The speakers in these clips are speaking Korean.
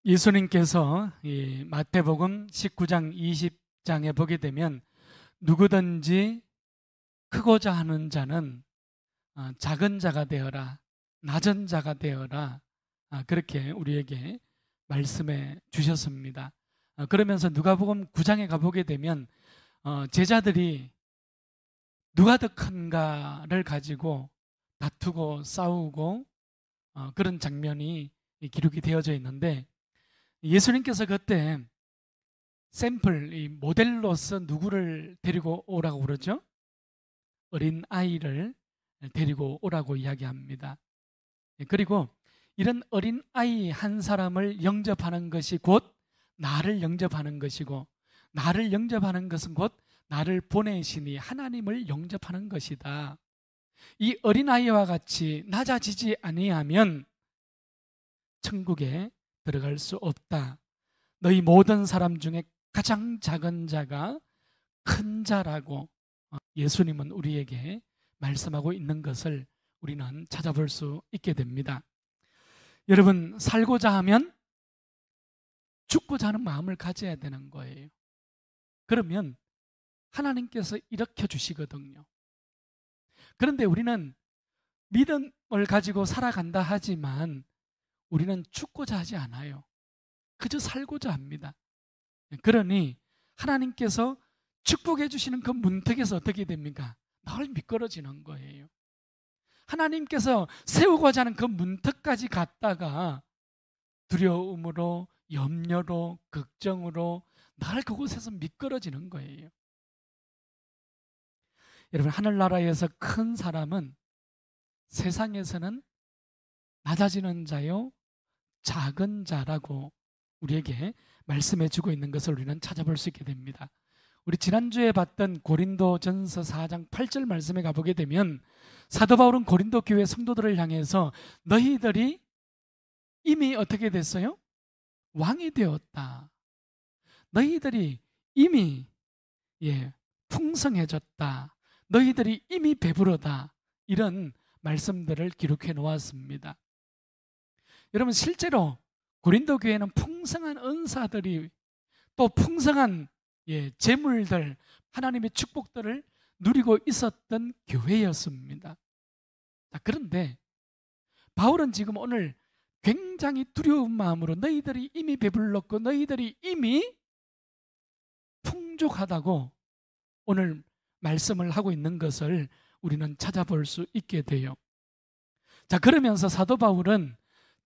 예수님께서 이 마태복음 19장 20장에 보게 되면 누구든지 크고자 하는 자는 작은 자가 되어라, 낮은 자가 되어라, 그렇게 우리에게 말씀해 주셨습니다. 그러면서 누가복음 9장에 가보게 되면 제자들이 누가 더 큰가를 가지고 다투고 싸우고 그런 장면이 기록이 되어져 있는데, 예수님께서 그때 샘플, 이 모델로서 누구를 데리고 오라고 그러죠? 어린 아이를 데리고 오라고 이야기합니다. 그리고 이런 어린 아이 한 사람을 영접하는 것이 곧 나를 영접하는 것이고, 나를 영접하는 것은 곧 나를 보내시니 하나님을 영접하는 것이다. 이 어린 아이와 같이 낮아지지 아니하면 천국에 들어갈 수 없다. 너희 모든 사람 중에 가장 작은 자가 큰 자라고 예수님은 우리에게 말씀하고 있는 것을 우리는 찾아볼 수 있게 됩니다. 여러분, 살고자 하면 죽고자 하는 마음을 가져야 되는 거예요. 그러면 하나님께서 일으켜 주시거든요. 그런데 우리는 믿음을 가지고 살아간다 하지만 우리는 죽고자 하지 않아요. 그저 살고자 합니다. 그러니 하나님께서 축복해 주시는 그 문턱에서 어떻게 됩니까? 늘 미끄러지는 거예요. 하나님께서 세우고자 하는 그 문턱까지 갔다가 두려움으로, 염려로, 걱정으로 늘 그곳에서 미끄러지는 거예요. 여러분, 하늘나라에서 큰 사람은 세상에서는 낮아지는 자요, 작은 자라고 우리에게 말씀해 주고 있는 것을 우리는 찾아볼 수 있게 됩니다. 우리 지난주에 봤던 고린도전서 4장 8절 말씀에 가보게 되면 사도 바울은 고린도 교회 성도들을 향해서 너희들이 이미 어떻게 됐어요? 왕이 되었다. 너희들이 이미 풍성해졌다. 너희들이 이미 배부르다. 이런 말씀들을 기록해 놓았습니다. 여러분, 실제로 고린도 교회는 풍성한 은사들이, 또 풍성한 재물들, 하나님의 축복들을 누리고 있었던 교회였습니다. 그런데 바울은 지금 오늘 굉장히 두려운 마음으로 너희들이 이미 배불렀고 너희들이 이미 풍족하다고 오늘 말씀을 하고 있는 것을 우리는 찾아볼 수 있게 돼요. 자, 그러면서 사도 바울은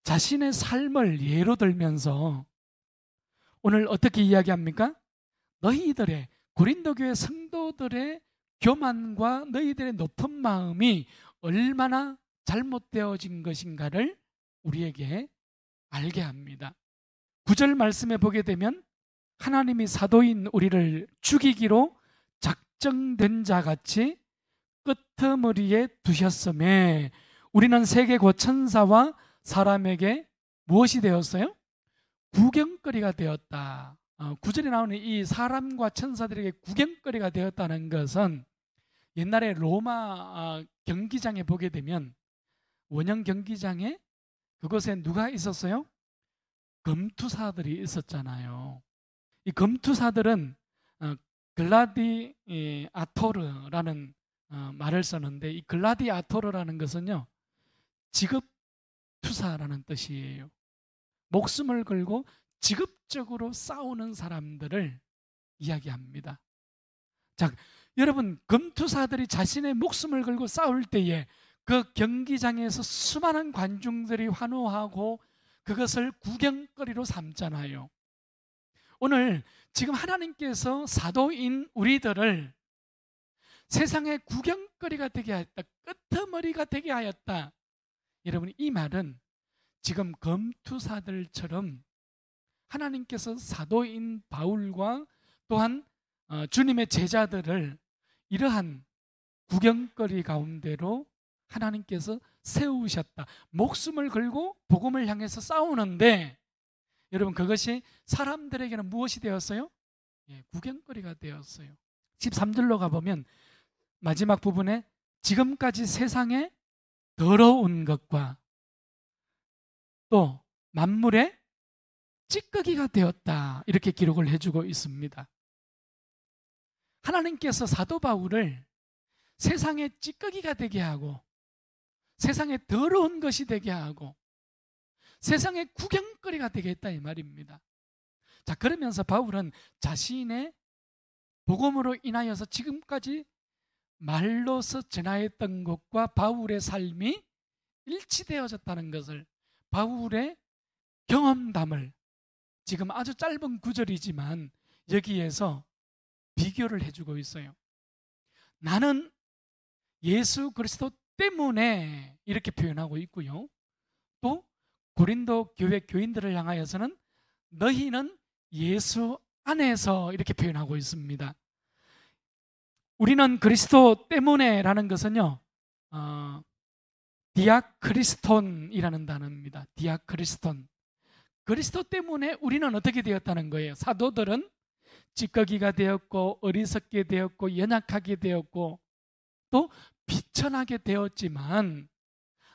자신의 삶을 예로 들면서 오늘 어떻게 이야기합니까? 너희들의, 고린도 교회 성도들의 교만과 너희들의 높은 마음이 얼마나 잘못되어진 것인가를 우리에게 알게 합니다. 9절 말씀에 보게 되면 하나님이 사도인 우리를 죽이기로 작정된 자 같이 끄트머리에 두셨음에 우리는 세계 곧 천사와 사람에게 무엇이 되었어요? 구경거리가 되었다. 9절에 나오는 이 사람과 천사들에게 구경거리가 되었다는 것은 옛날에 로마 경기장에 보게 되면, 원형 경기장에 그곳에 누가 있었어요? 검투사들이 있었잖아요. 이 검투사들은 글라디아토르라는 말을 썼는데, 이 글라디아토르라는 것은요, 직업투사라는 뜻이에요. 목숨을 걸고 직업적으로 싸우는 사람들을 이야기합니다. 자, 여러분, 검투사들이 자신의 목숨을 걸고 싸울 때에 그 경기장에서 수많은 관중들이 환호하고 그것을 구경거리로 삼잖아요. 오늘 지금 하나님께서 사도인 우리들을 세상의 구경거리가 되게 하였다, 끄트머리가 되게 하였다. 여러분, 이 말은 지금 검투사들처럼 하나님께서 사도인 바울과 또한 주님의 제자들을 이러한 구경거리 가운데로 하나님께서 세우셨다. 목숨을 걸고 복음을 향해서 싸우는데, 여러분, 그것이 사람들에게는 무엇이 되었어요? 구경거리가 되었어요. 13절로 가보면 마지막 부분에 지금까지 세상에 더러운 것과 또 만물의 찌꺼기가 되었다. 이렇게 기록을 해주고 있습니다. 하나님께서 사도 바울을 세상의 찌꺼기가 되게 하고 세상에 더러운 것이 되게 하고 세상의 구경거리가 되게 했다 이 말입니다. 자, 그러면서 바울은 자신의 복음으로 인하여서 지금까지 말로서 전하였던 것과 바울의 삶이 일치되어졌다는 것을, 바울의 경험담을 지금 아주 짧은 구절이지만 여기에서 비교를 해주고 있어요. 나는 예수 그리스도 때문에 이렇게 표현하고 있고요. 또 고린도 교회 교인들을 향하여서는 너희는 예수 안에서 이렇게 표현하고 있습니다. 우리는 그리스도 때문에 라는 것은요, 디아크리스톤이라는 단어입니다. 디아크리스톤. 그리스도 때문에 우리는 어떻게 되었다는 거예요? 사도들은 찌꺼기가 되었고 어리석게 되었고 연약하게 되었고 또 비천하게 되었지만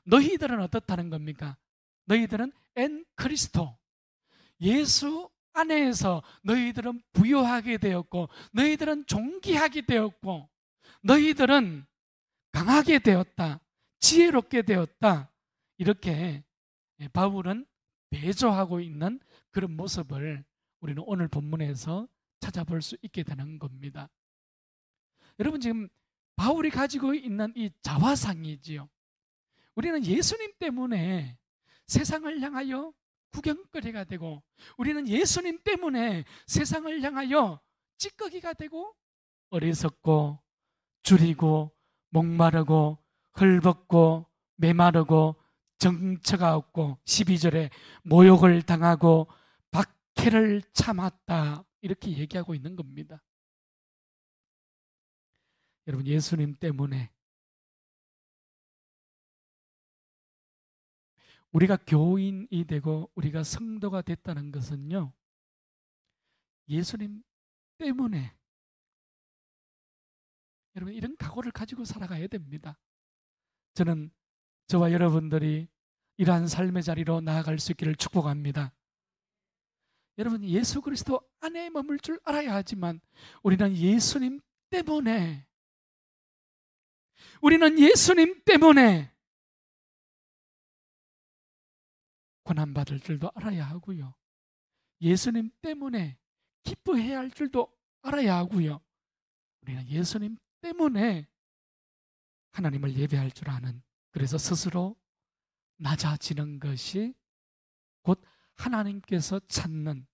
너희들은 어떻다는 겁니까? 너희들은 엔 크리스토, 예수 안에서 너희들은 부요하게 되었고 너희들은 존귀하게 되었고 너희들은 강하게 되었다, 지혜롭게 되었다. 이렇게 바울은 배조하고 있는 그런 모습을 우리는 오늘 본문에서 찾아볼 수 있게 되는 겁니다. 여러분, 지금 바울이 가지고 있는 이 자화상이지요. 우리는 예수님 때문에 세상을 향하여 구경거리가 되고 우리는 예수님 때문에 세상을 향하여 찌꺼기가 되고 어리석고 줄이고 목마르고 헐벗고 메마르고 정처가 없고 12절에 모욕을 당하고 박해를 참았다 이렇게 얘기하고 있는 겁니다. 여러분, 예수님 때문에 우리가 교인이 되고 우리가 성도가 됐다는 것은요, 예수님 때문에, 여러분, 이런 각오를 가지고 살아가야 됩니다. 저는 저와 여러분들이 이러한 삶의 자리로 나아갈 수 있기를 축복합니다. 여러분, 예수 그리스도 안에 머물 줄 알아야 하지만 우리는 예수님 때문에 고난받을 줄도 알아야 하고요. 예수님 때문에 기뻐해야 할 줄도 알아야 하고요. 우리는 예수님 때문에 하나님을 예배할 줄 아는, 그래서 스스로 낮아지는 것이 곧 하나님께서 찾는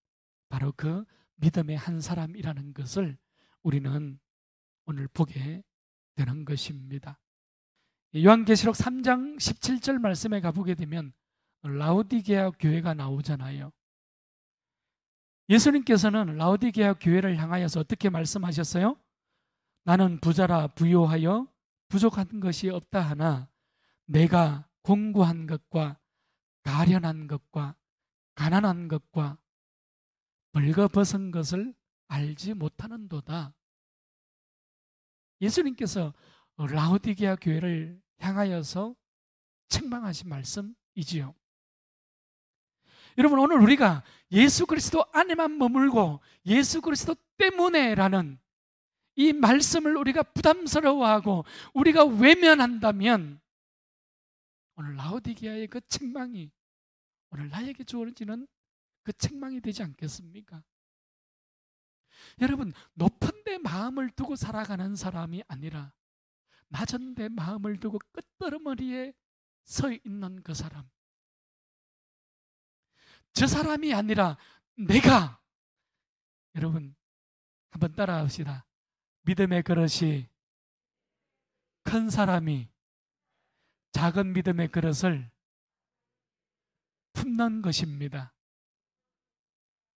바로 그 믿음의 한 사람이라는 것을 우리는 오늘 보게 되는 것입니다. 요한계시록 3장 17절 말씀에 가보게 되면 라오디게아 교회가 나오잖아요. 예수님께서는 라오디게아 교회를 향하여서 어떻게 말씀하셨어요? 나는 부자라 부요하여 부족한 것이 없다 하나 내가 공고한 것과 가련한 것과 가난한 것과 벌거벗은 것을 알지 못하는도다. 예수님께서 라오디게아 교회를 향하여서 책망하신 말씀이지요. 여러분, 오늘 우리가 예수 그리스도 안에만 머물고 예수 그리스도 때문에라는 이 말씀을 우리가 부담스러워하고 우리가 외면한다면 오늘 라오디게아의 그 책망이 오늘 나에게 주어지는 그 책망이 되지 않겠습니까? 여러분, 높은 데 마음을 두고 살아가는 사람이 아니라 낮은 데 마음을 두고 끝더러머리에 서 있는 그 사람, 저 사람이 아니라 내가, 여러분 한번 따라합시다. 믿음의 그릇이 큰 사람이 작은 믿음의 그릇을 품는 것입니다.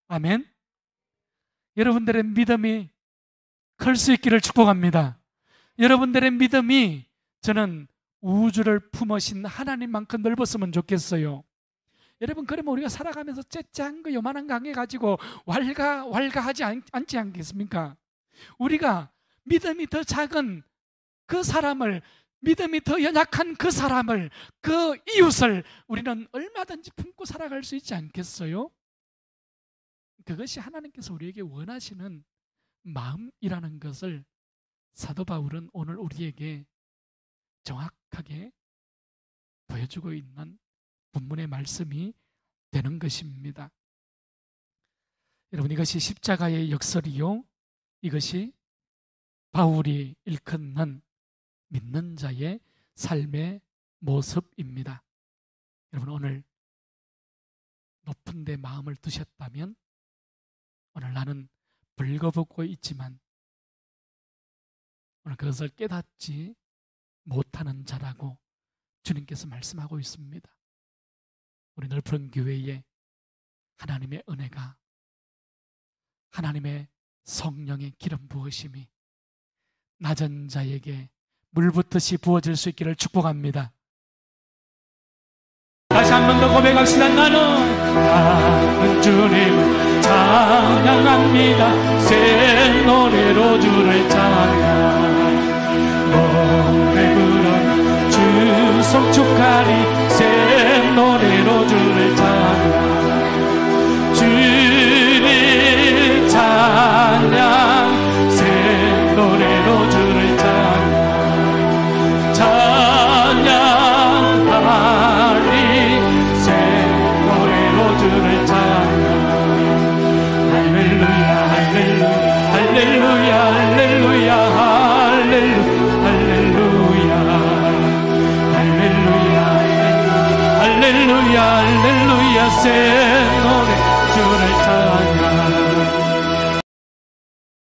아멘. 여러분들의 믿음이 클 수 있기를 축복합니다. 여러분들의 믿음이 저는 우주를 품으신 하나님만큼 넓었으면 좋겠어요. 여러분, 그러면 우리가 살아가면서 째째한 거 요만한 거 가지고 왈가하지 않지 않겠습니까? 우리가 믿음이 더 작은 그 사람을, 믿음이 더 연약한 그 사람을, 그 이웃을 우리는 얼마든지 품고 살아갈 수 있지 않겠어요? 그것이 하나님께서 우리에게 원하시는 마음이라는 것을 사도 바울은 오늘 우리에게 정확하게 보여주고 있는 본문의 말씀이 되는 것입니다. 여러분, 이것이 십자가의 역설이요, 이것이 바울이 일컫는 믿는 자의 삶의 모습입니다. 여러분, 오늘 높은 데 마음을 두셨다면 오늘 나는 벌거벗고 있지만 오늘 그것을 깨닫지 못하는 자라고 주님께서 말씀하고 있습니다. 우리 넓은 교회에 하나님의 은혜가, 하나님의 성령의 기름 부으심이 낮은 자에게 물붓듯이 부어질 수 있기를 축복합니다. 다시 한 번 더 고백합시다. 나는 주님을 찬양합니다. 새 노래로 주를 찬양, 노래 부른 주 성축하리. 새 노래로 주를 찬양,